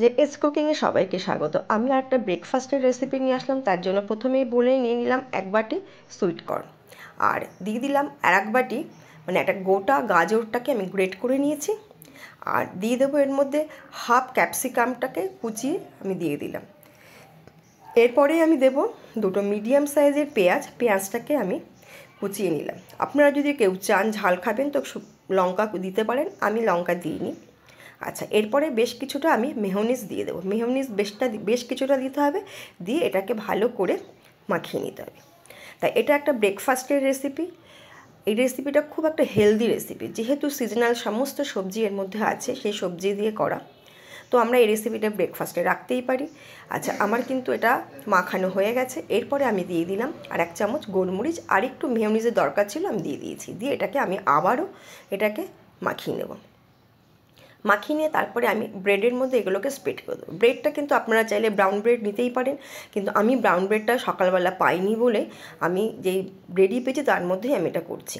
যে এস কুকিংয়ে সবাইকে স্বাগত। আমি একটা ব্রেকফাস্টের রেসিপি নিয়ে আসলাম। তার জন্য প্রথমেই বলেই নিয়ে নিলাম 1 বাটি সুইট কর্ন, আর দিয়ে দিলাম আর 1 বাটি মানে একটা গোটা গাজরটাকে আমি গ্রেট করে নিয়েছি, আর দিয়ে দেবো এর মধ্যে হাফ ক্যাপসিকামটাকে কুচিয়ে আমি দিয়ে দিলাম। এরপরে আমি দেব দুটো মিডিয়াম সাইজের পেঁয়াজটাকে আমি কুচিয়ে নিলাম। আপনারা যদি কেউ চান ঝাল খাবেন তো লঙ্কা দিতে পারেন, আমি লঙ্কা দিইনি। আচ্ছা, এরপরে বেশ কিছুটা আমি মেয়োনিজ দিয়ে দেবো। মেয়োনিজ বেশ কিছুটা দিতে হবে, দিয়ে এটাকে ভালো করে মাখিয়ে নিতে হবে। তাই এটা একটা ব্রেকফাস্টের রেসিপি। এই রেসিপিটা খুব একটা হেলদি রেসিপি, যেহেতু সিজনাল সমস্ত সবজি এর মধ্যে আছে, সেই সবজি দিয়ে করা, তো আমরা এই রেসিপিটা ব্রেকফাস্টে রাখতেই পারি। আচ্ছা, আমার কিন্তু এটা মাখানো হয়ে গেছে। এরপরে আমি দিয়ে দিলাম আর 1 চামচ গোলমরিচ, আর একটু মেয়োনিজের দরকার ছিল, আমি দিয়ে দিয়েছি। দিয়ে এটাকে আমি আবারও এটাকে মাখিয়ে নেব। মাখিয়ে নিয়ে তারপরে আমি ব্রেডের মধ্যে এগুলোকে স্প্রেড করে দেবো। ব্রেডটা কিন্তু আপনারা চাইলে ব্রাউন ব্রেড নিতেই পারেন, কিন্তু আমি ব্রাউন ব্রেডটা সকালবেলা পাইনি বলে আমি যেই ব্রেডই পেয়েছি তার মধ্যেই আমি এটা করছি।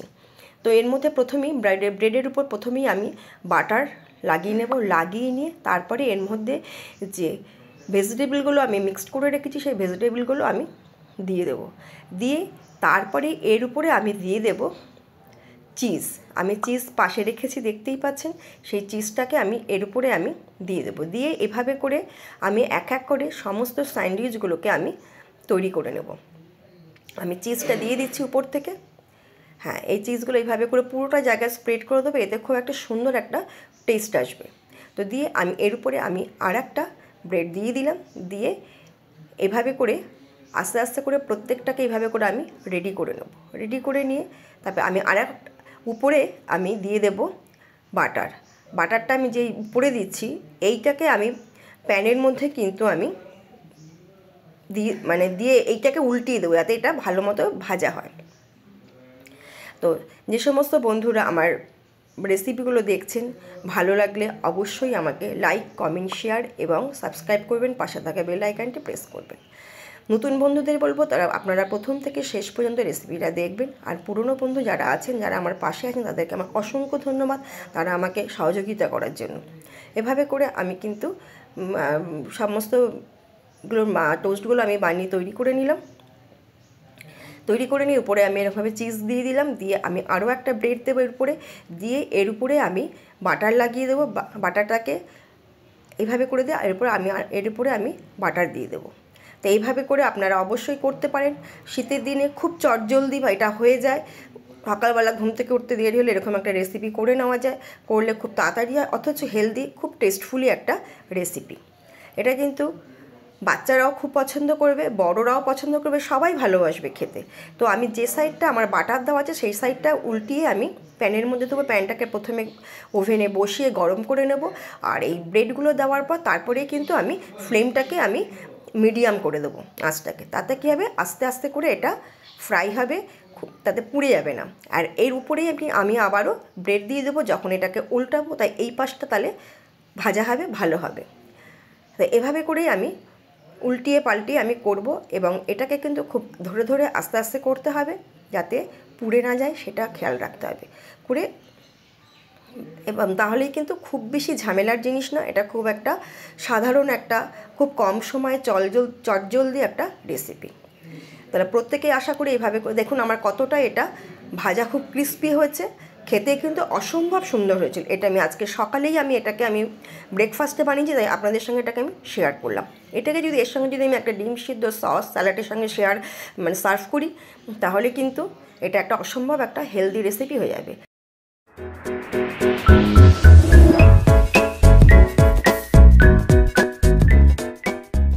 তো এর মধ্যে প্রথমেই ব্রেডের উপর প্রথমেই আমি বাটার লাগিয়ে নেব। লাগিয়ে নিয়ে তারপরে এর মধ্যে যে ভেজিটেবলগুলো আমি মিক্সড করে রেখেছি সেই ভেজিটেবলগুলো আমি দিয়ে দেবো। দিয়ে তারপরে এর উপরে আমি দিয়ে দেব চিজ। আমি চিজ পাশে রেখেছি, দেখতেই পাচ্ছেন। সেই চিজটাকে আমি এর উপরে আমি দিয়ে দেবো। দিয়ে এভাবে করে আমি এক এক করে সমস্ত স্যান্ডউইচগুলোকে আমি তৈরি করে নেব। আমি চিজটা দিয়ে দিচ্ছি উপর থেকে। হ্যাঁ, এই চিজগুলো এইভাবে করে পুরোটা জায়গায় স্প্রেড করে দেবো, এতে খুব একটা সুন্দর একটা টেস্ট আসবে। তো দিয়ে আমি এর উপরে আমি আর একটা ব্রেড দিয়ে দিলাম। দিয়ে এভাবে করে আস্তে আস্তে করে প্রত্যেকটাকে এইভাবে করে আমি রেডি করে নেব। রেডি করে নিয়ে তারপরে আমি উপরে আমি দিয়ে দেব বাটার। বাটারটা আমি যেই উপরে দিচ্ছি, এইটাকে আমি প্যানের মধ্যে কিন্তু আমি দিয়ে এইটাকে উল্টিয়ে দেবো, যাতে এটা ভালো মতো ভাজা হয়। তো যে সমস্ত বন্ধুরা আমার রেসিপিগুলো দেখছেন, ভালো লাগলে অবশ্যই আমাকে লাইক, কমেন্ট, শেয়ার এবং সাবস্ক্রাইব করবেন। পাশে থাকা বেল আইকনটি প্রেস করবেন। নতুন বন্ধুদের বলবো আপনারা প্রথম থেকে শেষ পর্যন্ত রেসিপিটা দেখবেন। আর পুরনো বন্ধু যারা আছেন, যারা আমার পাশে আছেন, তাদেরকে আমার অসংখ্য ধন্যবাদ, তারা আমাকে সহযোগিতা করার জন্য। এভাবে করে আমি কিন্তু সমস্তগুলো টোস্টগুলো আমি বানিয়ে তৈরি করে নিলাম। তৈরি করে নিয়ে উপরে আমি এরকমভাবে চিজ দিয়ে দিলাম। দিয়ে আমি আরও একটা ব্রেড দেবো এর উপরে। দিয়ে এর উপরে আমি বাটার লাগিয়ে দেবো। বাটারটাকে এইভাবে করে দিয়ে এর উপরে আমি বাটার দিয়ে দেবো। তো এইভাবে করে আপনারা অবশ্যই করতে পারেন। শীতের দিনে খুব চটজলদি এটা হয়ে যায়। সকালবেলা ঘুম থেকে উঠতে দেরি হলে এরকম একটা রেসিপি করে নেওয়া যায়। করলে খুব তাড়াতাড়ি হয়, অথচ হেলদি, খুব টেস্টফুলি একটা রেসিপি। এটা কিন্তু বাচ্চারাও খুব পছন্দ করবে, বড়রাও পছন্দ করবে, সবাই ভালোবাসবে খেতে। তো আমি যে সাইডটা আমার বাটার দেওয়া আছে সেই সাইডটা উল্টিয়ে আমি প্যানের মধ্যে দেবো। প্যানটাকে প্রথমে ওভেনে বসিয়ে গরম করে নেব, আর এই ব্রেডগুলো দেওয়ার পর তারপরে কিন্তু আমি ফ্লেমটাকে আমি মিডিয়াম করে দেবো আঁচটাকে। তাতে কী হবে, আস্তে আস্তে করে এটা ফ্রাই হবে, তাতে পুড়ে যাবে না। আর এর উপরেই আমি আবারও ব্রেড দিয়ে দেবো যখন এটাকে উল্টাবো, তাই এই পাশটা তাহলে ভাজা হবে, ভালো হবে। তাই এভাবে করেই আমি উল্টিয়ে পাল্টিয়ে আমি করব, এবং এটাকে কিন্তু খুব ধরে ধরে আস্তে আস্তে করতে হবে, যাতে পুড়ে না যায়, সেটা খেয়াল রাখতে হবে করে। এবং তাহলেই কিন্তু খুব বেশি ঝামেলার জিনিস না, এটা খুব একটা সাধারণ একটা খুব কম সময়ে চটজলদি একটা রেসিপি। তাহলে প্রত্যেকেই আশা করি এইভাবে করে দেখুন আমার কতটা এটা ভাজা খুব ক্রিস্পি হয়েছে, খেতে কিন্তু অসম্ভব সুন্দর হয়েছিল। এটা আমি আজকে সকালেই এটাকে আমি ব্রেকফাস্টে বানিয়েছি, তাই আপনাদের সঙ্গে এটাকে আমি শেয়ার করলাম। এটাকে যদি এর সঙ্গে যদি আমি একটা ডিম সিদ্ধ সস স্যালাডের সঙ্গে সার্ভ করি, তাহলে কিন্তু এটা একটা অসম্ভব একটা হেলদি রেসিপি হয়ে যাবে।